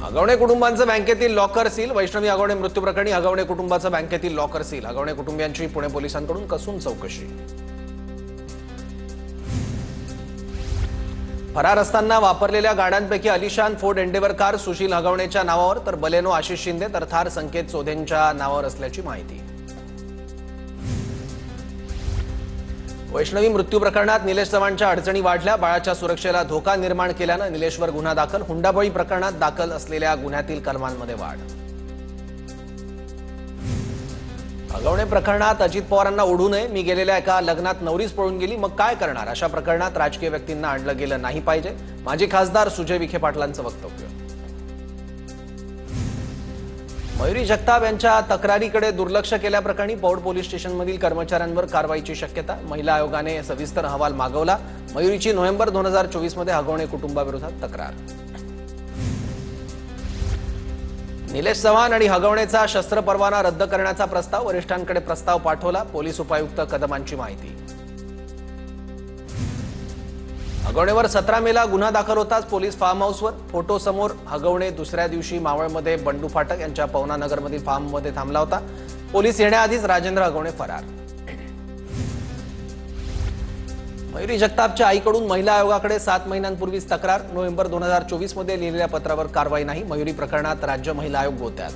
हगवणे कुटुंबांचं बँकेतील locker seal. Vaishnavi Hagawane मृत्यू प्रकरणी हगवणे कुटुंबाचं बँकेतील लॉकर सील। हगवणे कुटुंबियांची पुणे पोलिसांकडून कसून चौकशी। फरार असताना वापरलेल्या गाड्यांपैकी अलिशान फोर्ड एंडेवर कार सुशील हगवणेच्या नावावर तर बलेनो आशिष शिंदे तर थार संकेत चोधेंच्या नावावर असल्याची माहिती। वैष्णवी मृत्यू प्रकरणात निलेश चव्हाणच्या अडचणी वाढल्या। बाळाच्या सुरक्षेला धोका निर्माण केल्यानं निलेशवर गुन्हा दाखल। हुंडाबळी प्रकरणात दाखल असलेल्या गुन्ह्यातील कलमांमध्ये वाढ। हगवणे प्रकरणात अजित पवारांना ओढू नये। मी गेलेल्या एका लग्नात नवरीच पळून गेली, मग काय करणार? अशा प्रकरणात राजकीय व्यक्तींना आणलं गेलं नाही पाहिजे। माजी खासदार सुजय विखे पाटलांचं वक्तव्य। मयुरी जगताप यांच्या तक्रारीकडे दुर्लक्ष केल्याप्रकरणी पौड पोलीस स्टेशनमधील कर्मचाऱ्यांवर कारवाईची शक्यता। महिला आयोगाने सविस्तर अहवाल मागवला। मयुरीची नोव्हेंबर 2024 मध्ये हगवणे कुटुंबाविरोधात तक्रार। निलेश चव्हाण आणि हगवणेचा शस्त्र परवाना रद्द करण्याचा प्रस्ताव। वरिष्ठांकडे प्रस्ताव पाठवला। पोलीस उपायुक्त कदमांची माहिती। हगवणेवर 17 मेला गुन्हा दाखल होताच पोलीस फार्म हाऊसवर फोटो समोर हगवणे दुसऱ्या दिवशी मावळमध्ये बंडू फाटक यांच्या पवना नगरमधील फार्ममध्ये थांबला होता। पोलीस येण्याआधीच राजेंद्र हगवणे फरार। मयुरी जगतापच्या आईकडून महिला आयोगाकडे 7 महिन्यांपूर्वीच तक्रार। नोव्हेंबर 2024 मध्ये लिहिलेल्या पत्रावर कारवाई नाही। मयुरी प्रकरणात राज्य महिला आयोग गोत्यात।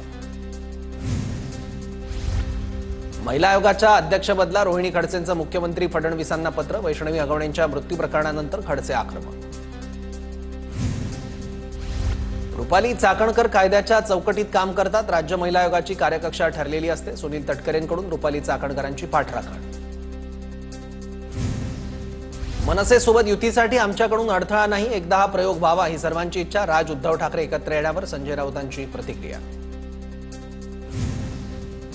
महिला आयोगाच्या अध्यक्षपदाला रोहिणी खडसेंचं मुख्यमंत्री फडणवीसांना पत्र। वैष्णवी हगवणेंच्या मृत्यू प्रकरणानंतर खडसे आक्रमक। रुपाली चाकणकर कायद्याच्या चौकटीत काम करतात। राज्य महिला आयोगाची कार्यकक्षा ठरलेली असते। सुनील तटकरेंकडून रुपाली चाकणकरांची पाठराखण। मनसेसोबत युतीसाठी आमच्याकडून अडथळा नाही। एकदा हा प्रयोग व्हावा ही सर्वांची इच्छा। राज उद्धव ठाकरे एकत्र येण्यावर संजय राऊतांची प्रतिक्रिया।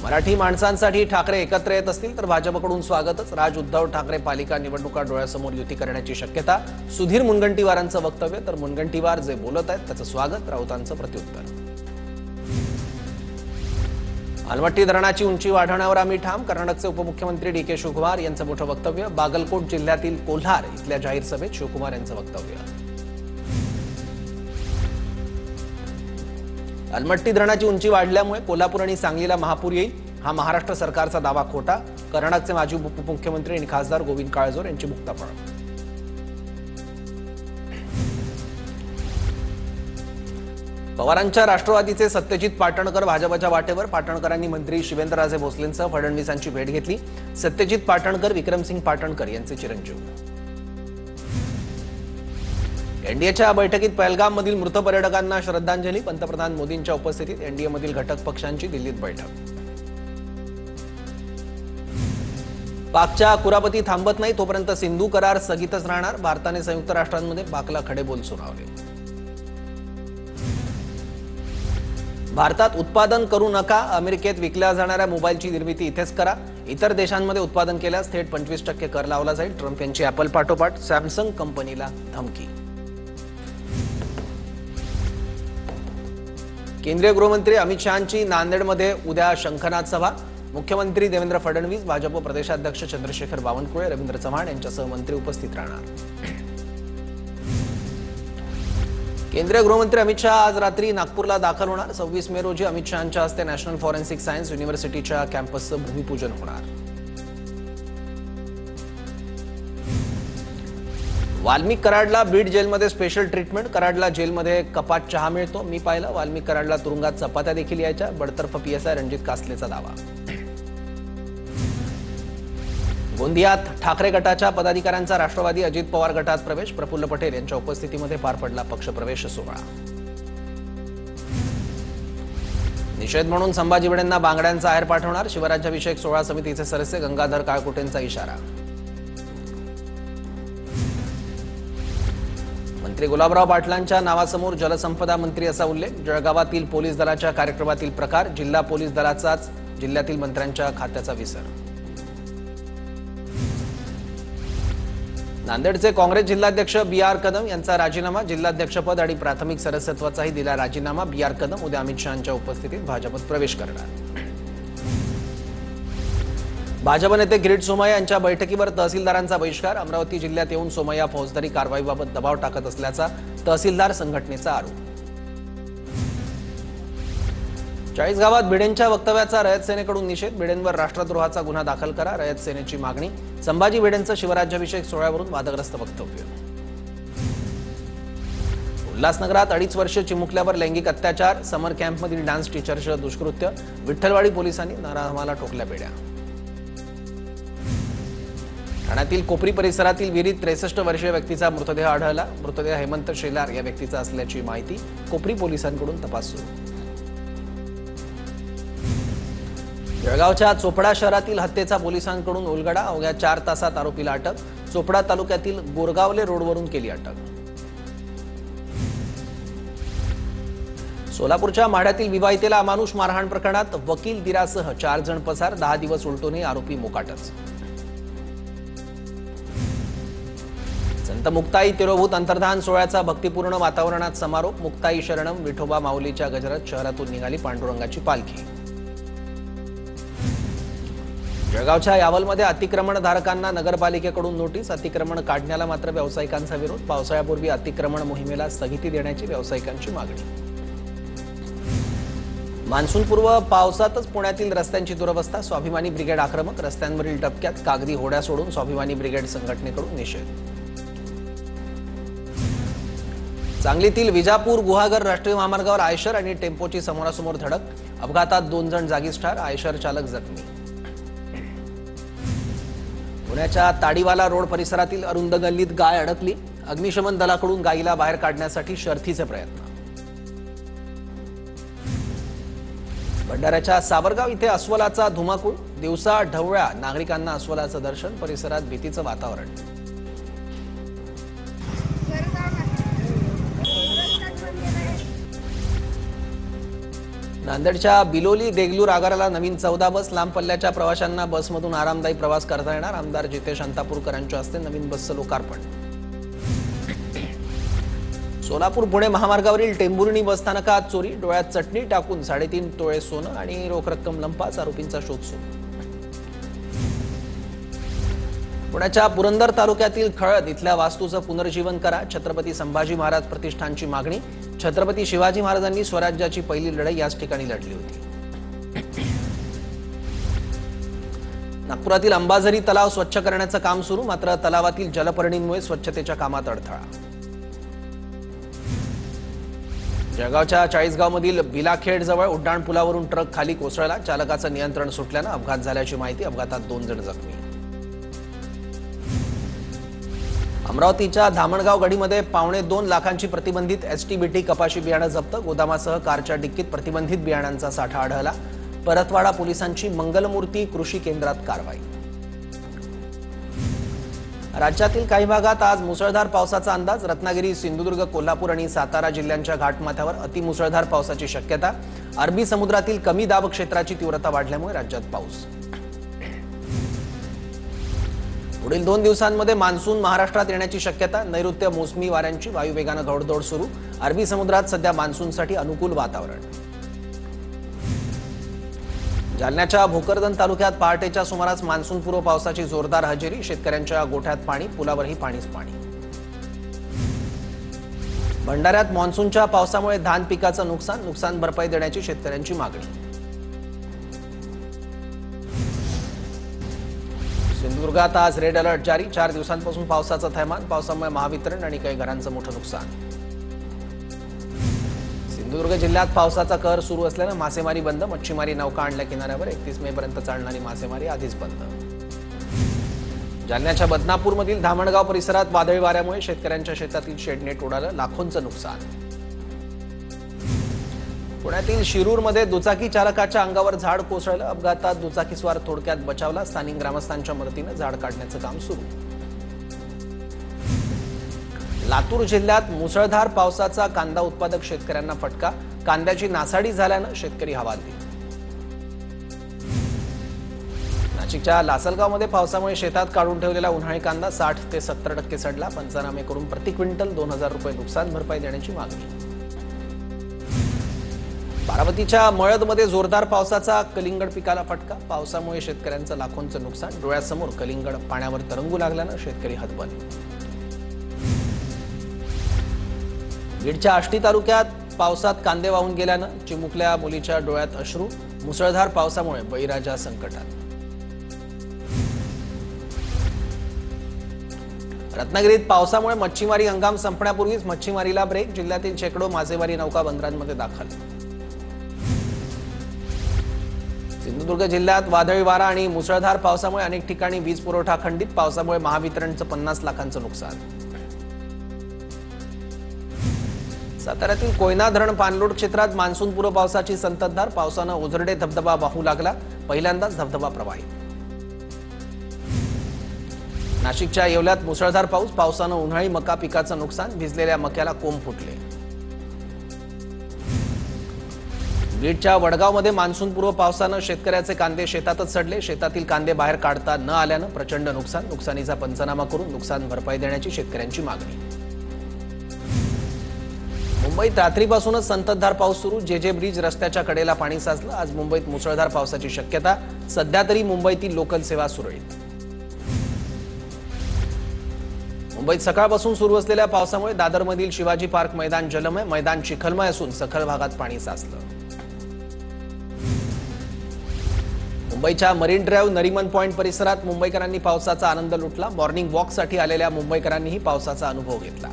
मराठी माणसांसाठी ठाकरे एकत्र येत असतील तर भाजपकडून स्वागतच। राज उद्धव ठाकरे पालिका निवडणुका डोळ्यासमोर युती करण्याची शक्यता। सुधीर मुनगंटीवारांचं वक्तव्य। तर मुनगंटीवार जे बोलत आहेत त्याचं स्वागत, राऊतांचं प्रत्युत्तर। अलमट्टी धरणाची उंची वाढवण्यावर आम्ही ठाम। कर्नाटकचे उपमुख्यमंत्री डी.के. शिवकुमार यांचं मोठं वक्तव्य। बागलकोट जिल्ह्यातील कोल्हार इथल्या जाहीर सभेत शिवकुमार यांचं वक्तव्य। अलमट्टी धरणाची उंची वाढल्यामुळे कोल्हापूर आणि सांगलीला महापूर येईल, हा महाराष्ट्र सरकारचा दावा खोटा। कर्नाटकचे माजी उपमुख्यमंत्री आणि खासदार गोविंद काळजोर यांची मुक्ताफळ। पवारांच्या राष्ट्रवादीचे सत्यजित पाटणकर भाजपच्या वाटेवर। पाटणकरांनी मंत्री शिवेंद्रराजे भोसलेंसह फडणवीसांची भेट घेतली। सत्यजित पाटणकर विक्रमसिंग पाटणकर यांचे चिरंजीव। एनडीएच्या बैठकीत पहलगाममधील मृत पर्यटकांना श्रद्धांजली। पंतप्रधान मोदींच्या उपस्थितीत एनडीएमधील घटक पक्षांची दिल्लीत बैठक। पाकच्या कुरापती थांबत नाही तोपर्यंत सिंधू करार स्थगितच राहणार। भारताने संयुक्त राष्ट्रांमध्ये पाकला खडेबोल सुनावले। भारतात उत्पादन करू नका। अमेरिकेत विकल्या जाणाऱ्या मोबाईलची निर्मिती इथेच करा। इतर देशांमध्ये उत्पादन केल्यास थेट 25% कर लावला जाईल। ट्रम्प यांची ॲपल पाठोपाठ सॅमसंग कंपनीला धमकी। केंद्रीय गृहमंत्री अमित शहांची नांदेडमध्ये उद्या शंखनाद सभा। मुख्यमंत्री देवेंद्र फडणवीस, भाजप प्रदेशाध्यक्ष चंद्रशेखर बावनकुळे, रवींद्र चव्हाण यांच्यासह मंत्री उपस्थित राहणार। केंद्रीय गृहमंत्री अमित शहा आज रात्री नागपूरला दाखल होणार। 26 मे रोजी अमित शहांच्या हस्ते नॅशनल फॉरेन्सिक सायन्स युनिव्हर्सिटीच्या कॅम्पसचं भूमिपूजन होणार। वाल्मिक कराडला बीड जेलमध्ये स्पेशल ट्रीटमेंट। कराडला जेलमध्ये कपात चहा मिळतो, मी पाहिलं। वाल्मिक कराडला तुरुंगात चपात्या देखील यायच्या, बडतर्फ पीएसआय रणजित कासलेचा दावा। गोंदियात ठाकरे गटाच्या पदाधिकाऱ्यांचा राष्ट्रवादी अजित पवार गटात प्रवेश। प्रफुल्ल पटेल यांच्या उपस्थितीमध्ये पार पडला पक्षप्रवेश सोहळा। निषेध म्हणून संभाजी भिडेंना बांगड्यांचा आहेर पाठवणार। शिवराज्याभिषेक सोहळा समितीचे सदस्य गंगाधर काळकुटेंचा इशारा। मंत्री गुलाबराव पाटलांच्या नावासमोर जलसंपदा मंत्री असा उल्लेख। जळगावातील पोलीस दलाच्या कार्यक्रमातील प्रकार। जिल्हा पोलीस दलाचाच जिल्ह्यातील मंत्र्यांच्या खात्याचा विसर। नांदेडचे काँग्रेस जिल्हाध्यक्ष बी.आर. कदम यांचा राजीनामा। जिल्हाध्यक्षपद आणि प्राथमिक सदस्यत्वाचाही दिला राजीनामा। बी.आर. कदम उद्या अमित शहांच्या उपस्थितीत भाजपत प्रवेश करणार। भाजप नेते किरीट सोमय्या यांच्या बैठकीवर तहसीलदारांचा बहिष्कार। अमरावती जिल्ह्यात येऊन सोमय्या फौजदारी कारवाईबाबत दबाव टाकत असल्याचा तहसीलदार संघटनेचा आरोप। 40 गावात भिडेंच्या वक्तव्याचा रयत सेनेकडून निषेध. भिडेंवर राष्ट्रद्रोहाचा गुन्हा दाखल करा, रयत सेनेची मागणी. संभाजी भिडेंचं शिवराज्याभिषेक सोहळ्यावरून वादग्रस्त वक्तव्य. उल्हासनगरात 2.5 वर्ष चिमुकल्यावर लैंगिक अत्याचार. समर कॅम्पमधील डान्स टीचरचं दुष्कृत्य. विठ्ठलवाडी पोलिसांनी नराधमाला ठोकल्या बेड्या. ठाण्यातील कोपरी परिसरातील विहिरीत 63 वर्षीय व्यक्तीचा मृतदेह आढळला. मृतदेह हेमंत शेलार या व्यक्तीचा असल्याची माहिती. कोपरी पोलिसांकडून तपास सुरू. जळगावच्या चोपडा शहरातील हत्येचा पोलिसांकडून उलगडा. अवघ्या 4 तासात आरोपीला अटक. चोपडा तालुक्यातील गोरगावले रोडवरून केली अटक. सोलापूरच्या माढ्यातील विवाहितेला अमानुष मारहाण प्रकरणात वकील दिरासह 4 जण पसार. 10 दिवस उलटूनही आरोपी मोकाटच. संत मुक्ताई तिरोभूत अंतर्धान सोहळ्याचा भक्तिपूर्ण वातावरणात समारोप. मुक्ताई शरणम विठोबा माऊलीच्या गजरात शहरातून निघाली पांडुरंगाची पालखी. जळगावच्या यावलमध्ये अतिक्रमणधारकांना नगरपालिकेकडून नोटीस. अतिक्रमण काढण्याला मात्र व्यावसायिकांचा विरोध. पावसाळ्यापूर्वी अतिक्रमण मोहिमेला स्थगिती देण्याची व्यावसायिकांची मागणी. मान्सूनपूर्व पावसातच पुण्यातील रस्त्यांची दुरवस्था. स्वाभिमानी ब्रिगेड आक्रमक. रस्त्यांवरील टपक्यात कागदी होड्या सोडून स्वाभिमानी ब्रिगेड संघटनेकडून निषेध. सांगलीतील विजापूर गुहागर राष्ट्रीय महामार्गावर आयशर आणि टेम्पोची समोरासमोर धडक. अपघातात 2 जण जागीच ठार. आयशर चालक जखमी. पुण्याच्या ताडीवाला रोड परिसरातील अरुंद गल्लीत गाय अडकली. अग्निशमन दलाकडून गायीला बाहेर काढण्यासाठी शर्थीचे प्रयत्न. भंडाऱ्याच्या सावरगाव इथे अस्वलाचा धुमाकूळ. दिवसा ढवळ्या नागरिकांना अस्वलाचं दर्शन. परिसरात भीतीचं वातावरण. नांदेडच्या बिलोली देगलूर आगाराला नवीन 14 बस. लांब पल्ल्याच्या प्रवाशांना बसमधून आरामदायी प्रवास करता येणार. आमदार जितेश अंतापूरकर यांच्या हस्ते नवीन बसचं लोकार्पण. सोलापूर पुणे महामार्गावरील टेंभुर्णी बसस्थानकात चोरी. डोळ्यात चटणी टाकून 3.5 तोळे सोनं आणि रोख रक्कम लंपास. आरोपींचा शोध सुरू. पुण्याच्या पुरंदर तालुक्यातील खळद इथल्या वास्तूचं पुनर्जीवन करा. छत्रपती संभाजी महाराज प्रतिष्ठानची मागणी. छत्रपती शिवाजी महाराजांनी स्वराज्याची पहिली लढाई याच ठिकाणी लढली होती. नागपुरातील अंबाझरी तलाव स्वच्छ करण्याचं काम सुरू. मात्र तलावातील जलपर्णींमुळे स्वच्छतेच्या कामात अडथळा. जळगावच्या 40 गावमधील बिलाखेड जवळ उड्डाणपुलावरून ट्रक खाली कोसळला. चालकाचं नियंत्रण सुटल्यानं अपघात झाल्याची माहिती. अपघातात 2 जण जखमी. अमरावतीच्या धामणगाव गडीमध्ये 2.25 लाखांची प्रतिबंधित एसटीबीटी कपाशी बियाणं जप्त. गोदामासह कारच्या डिक्कीत प्रतिबंधित बियाणांचा साठा आढळला. परतवाडा पोलिसांची मंगलमूर्ती कृषी केंद्रात कारवाई. राज्यातील काही भागात आज मुसळधार पावसाचा अंदाज. रत्नागिरी, सिंधुदुर्ग, कोल्हापूर आणि सातारा जिल्ह्यांच्या घाटमाथ्यावर अतिमुसळधार पावसाची शक्यता. अरबी समुद्रातील कमी दाब क्षेत्राची तीव्रता वाढल्यामुळे राज्यात पाऊस. पुढील 2 दिवसांमध्ये मान्सून महाराष्ट्रात येण्याची शक्यता. नैऋत्य मोसमी वाऱ्यांची वायुवेगानं घौडदौड सुरू. अरबी समुद्रात सध्या मान्सूनसाठी अनुकूल वातावरण. जालन्याच्या भोकरदन तालुक्यात पहाटेच्या सुमारास मान्सूनपूर्व पावसाची जोरदार हजेरी. शेतकऱ्यांच्या गोठ्यात पाणी. पुलावरही पाणीच पाणी. भंडाऱ्यात मान्सूनच्या पावसामुळे धान पिकाचं नुकसान भरपाई देण्याची शेतकऱ्यांची मागणी. सिंधुदुर्गात आज रेड अलर्ट जारी. 4 दिवसांपासून पावसाचं थैमान. पावसामुळे महावितरण आणि काही घरांचं मोठं नुकसान. सिंधुदुर्ग जिल्ह्यात पावसाचा कहर सुरू असल्यानं मासेमारी बंद. मच्छीमारी नौका आणल्या किनाऱ्यावर. 31 मे पर्यंत चालणारी मासेमारी आधीच बंद. जालन्याच्या बदनापूरमधील धामणगाव परिसरात वादळी वाऱ्यामुळे शेतकऱ्यांच्या शेतातील शेडनेट उडालं. लाखोंचं नुकसान. पुण्यातील शिरूरमध्ये दुचाकी चालकाच्या अंगावर झाड कोसळलं. अपघातात दुचाकीस्वार थोडक्यात बचावला. स्थानिक ग्रामस्थांच्या मदतीनं झाड काढण्याचं काम सुरू. लातूर जिल्ह्यात मुसळधार पावसाचा कांदा उत्पादक शेतकऱ्यांना फटका. कांद्याची नासाडी झाल्यानं शेतकरी हवालदिल. नाशिकच्या लासलगावमध्ये पावसामुळे शेतात काढून ठेवलेला उन्हाळी कांदा 60 ते 70% सडला. पंचनामे करून प्रति क्विंटल 2000 रुपये नुकसान भरपाई देण्याची मागणी. बारामतीच्या मळदमध्ये जोरदार पावसाचा कलिंगड पिकाला फटका. पावसामुळे शेतकऱ्यांचं लाखोंचं नुकसान. डोळ्यासमोर कलिंगड पाण्यावर तरंगू लागल्यानं शेतकरी हतबल. बीडच्या आष्टी तालुक्यात पावसात कांदे वाहून गेल्यानं चिमुकल्या मुलीच्या डोळ्यात अश्रू. मुसळधार पावसामुळे बळीराजा संकटात. रत्नागिरीत पावसामुळे मच्छीमारी हंगाम संपण्यापूर्वीच मच्छीमारीला ब्रेक. जिल्ह्यातील शेकडो मासेमारी नौका बंदरांमध्ये दाखल. सिंधुदुर्ग जिल्ह्यात वादळी वारा आणि मुसळधार पावसामुळे अनेक ठिकाणी वीज पुरवठा खंडित. पावसामुळे महावितरणचं 50 लाखांचं नुकसान. साताऱ्यातील कोयना धरण पाणलोट क्षेत्रात मान्सूनपूर्व पावसाची संततधार. पावसानं ओझरडे धबधबा वाहू लागला. पहिल्यांदाच धबधबा प्रवाहित. नाशिकच्या येवल्यात मुसळधार पाऊस. पावसानं उन्हाळी मका पिकाचं नुकसान. भिजलेल्या मक्याला कोंब फुटले. बीडच्या वडगावमध्ये मान्सूनपूर्व पावसानं शेतकऱ्याचे कांदे शेतातच सडले. शेतातील कांदे बाहेर काढता न आल्यानं प्रचंड नुकसान. नुकसानीचा पंचनामा करून नुकसान भरपाई देण्याची शेतकऱ्यांची मागणी. मुंबईत रात्रीपासूनच संततधार पाऊस सुरू. जे ब्रिज रस्त्याच्या कडेला पाणी साचलं. आज मुंबईत मुसळधार पावसाची शक्यता. सध्या तरी मुंबईतील लोकल सेवा सुरळीत. मुंबईत सकाळपासून सुरू असलेल्या पावसामुळे दादरमधील शिवाजी पार्क मैदान जलमय. मैदान चिखलमय असून सखल भागात पाणी साचलं. मुंबईच्या मरीन ड्राईव्ह नरिमन पॉइंट परिसरात मुंबईकरांनी पावसाचा आनंद लुटला. मॉर्निंग वॉकसाठी आलेल्या मुंबईकरांनीही पावसाचा अनुभव घेतला.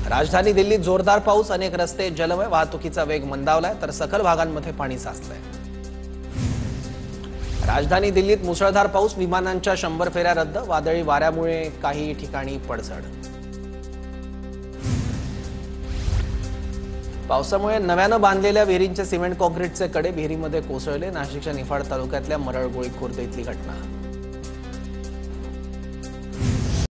राजधानी दिल्लीत जोरदार पाऊस. अनेक रस्ते जलमय. वाहतुकीचा वेग मंदावलाय तर सखल भागांमध्ये पाणी साचलंय. राजधानी दिल्लीत मुसळधार पाऊस. विमानांच्या 100 फेऱ्या रद्द. वादळी वाऱ्यामुळे काही ठिकाणी पडझड. पावसामुळे नव्यानं बांधलेल्या विहिरींचे सिमेंट कॉन्क्रीटचे कडे विहिरीमध्ये कोसळले. नाशिकच्या निफाड तालुक्यातल्या मरळगोळी खुर्द इथली घटना.